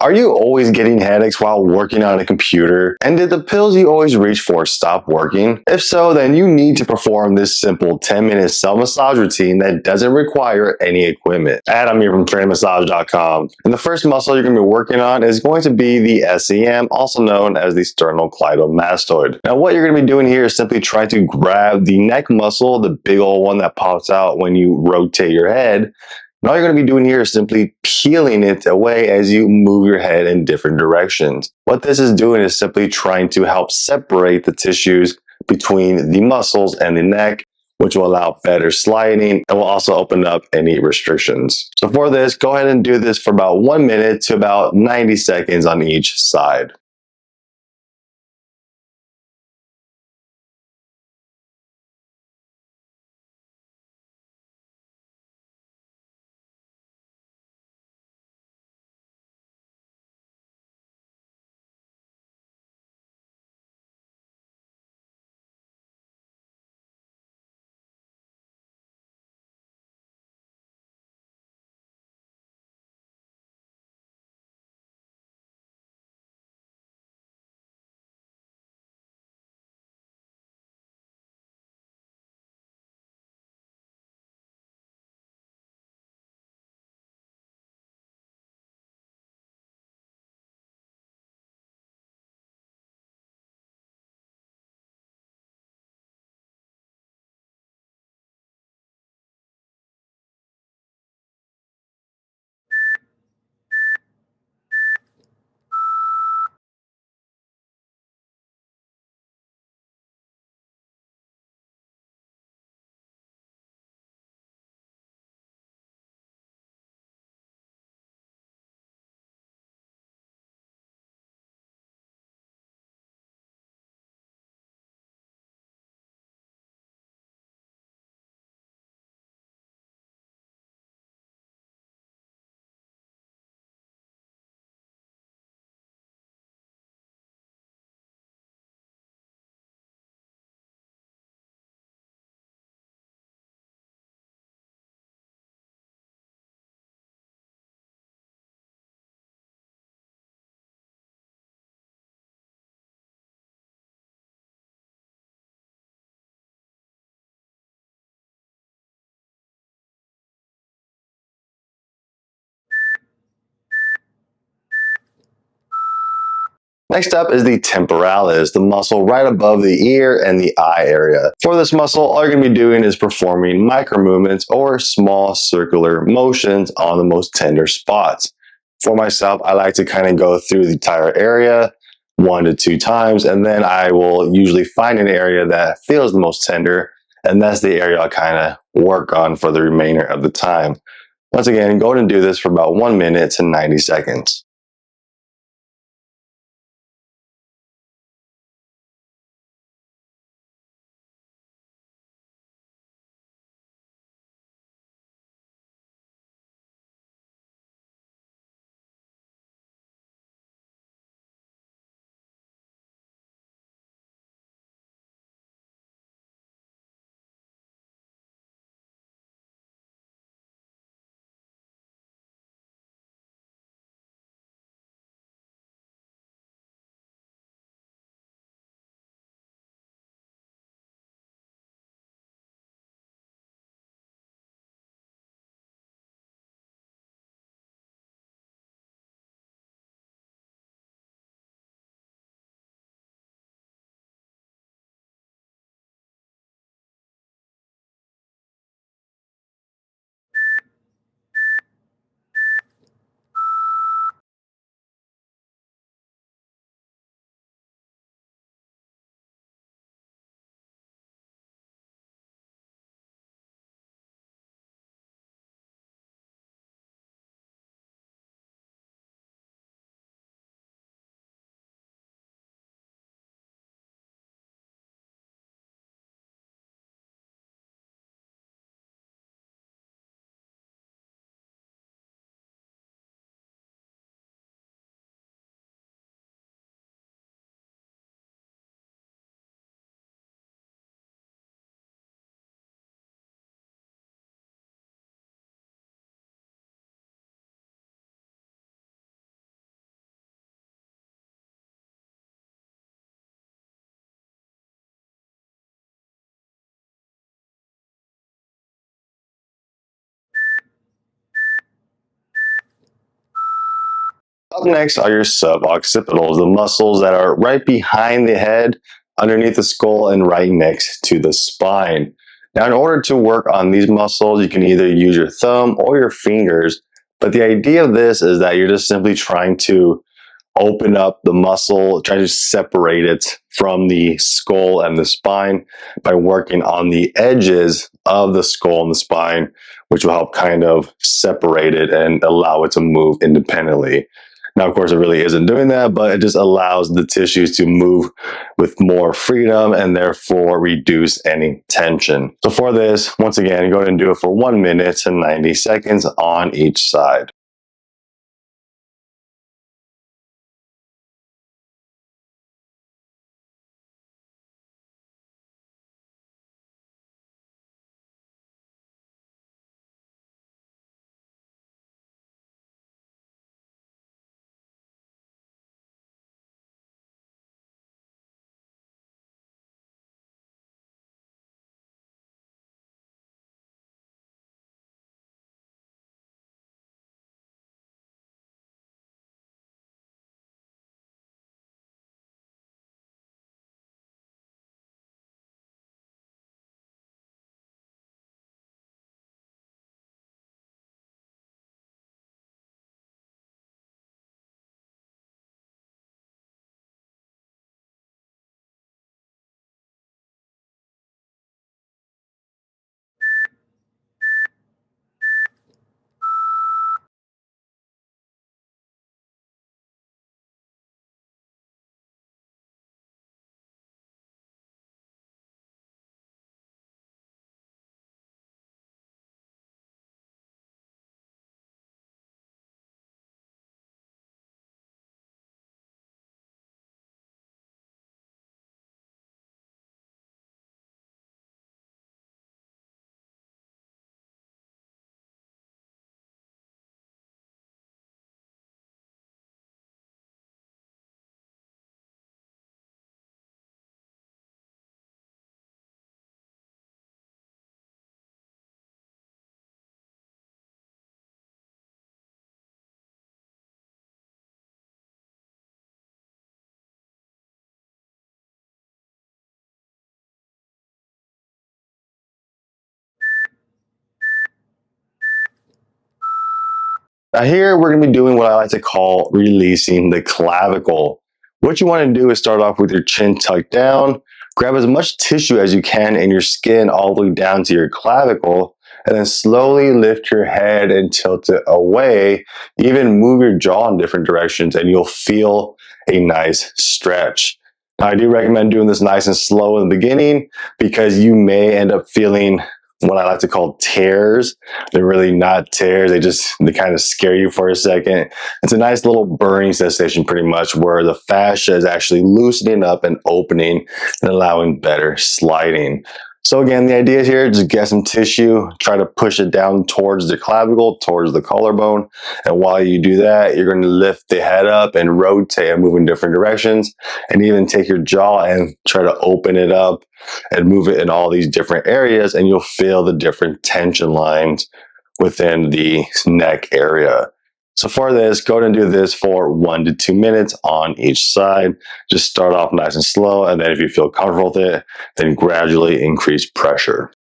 Are you always getting headaches while working on a computer? And did the pills you always reach for stop working? If so, then you need to perform this simple 10-minute self-massage routine that doesn't require any equipment. I'm here from trainmassage.com. And the first muscle you're going to be working on is going to be the SEM, also known as the sternocleidomastoid. Now, what you're going to be doing here is simply trying to grab the neck muscle, the big old one that pops out when you rotate your head. And all you're going to be doing here is simply peeling it away as you move your head in different directions. What this is doing is simply trying to help separate the tissues between the muscles and the neck, which will allow better sliding and will also open up any restrictions. So for this, go ahead and do this for about 1 minute to about 90 seconds on each side. Next up is the temporalis, the muscle right above the ear and the eye area. For this muscle, all you're going to be doing is performing micro movements or small circular motions on the most tender spots. For myself, I like to kind of go through the entire area 1 to 2 times, and then I will usually find an area that feels the most tender, and that's the area I'll kind of work on for the remainder of the time. Once again, go ahead and do this for about 1 minute to 90 seconds. next are your suboccipitals, the muscles that are right behind the head, underneath the skull, and right next to the spine. Now, in order to work on these muscles, you can either use your thumb or your fingers, but the idea of this is that you're just simply trying to open up the muscle, try to separate it from the skull and the spine by working on the edges of the skull and the spine, which will help kind of separate it and allow it to move independently. Now, of course, it really isn't doing that, but it just allows the tissues to move with more freedom and therefore reduce any tension. So for this, once again, go ahead and do it for 1 minute and 90 seconds on each side. Now here we're going to be doing what I like to call releasing the clavicle. What you want to do is start off with your chin tucked down, grab as much tissue as you can in your skin all the way down to your clavicle, and then slowly lift your head and tilt it away. Even move your jaw in different directions and you'll feel a nice stretch. Now I do recommend doing this nice and slow in the beginning because you may end up feeling what I like to call tears. They're really not tears. They kind of scare you for a second. It's a nice little burning sensation pretty much where the fascia is actually loosening up and opening and allowing better sliding. So again, the idea here is just get some tissue, try to push it down towards the clavicle, towards the collarbone. And while you do that, you're going to lift the head up and rotate and move in different directions, and even take your jaw and try to open it up and move it in all these different areas, and you'll feel the different tension lines within the neck area. So for this, go ahead and do this for 1 to 2 minutes on each side. Just start off nice and slow, and then if you feel comfortable with it, then gradually increase pressure.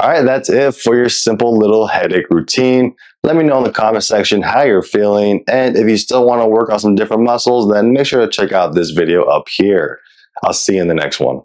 All right, that's it for your simple little headache routine. Let me know in the comment section how you're feeling, and if you still want to work on some different muscles, then make sure to check out this video up here. I'll see you in the next one.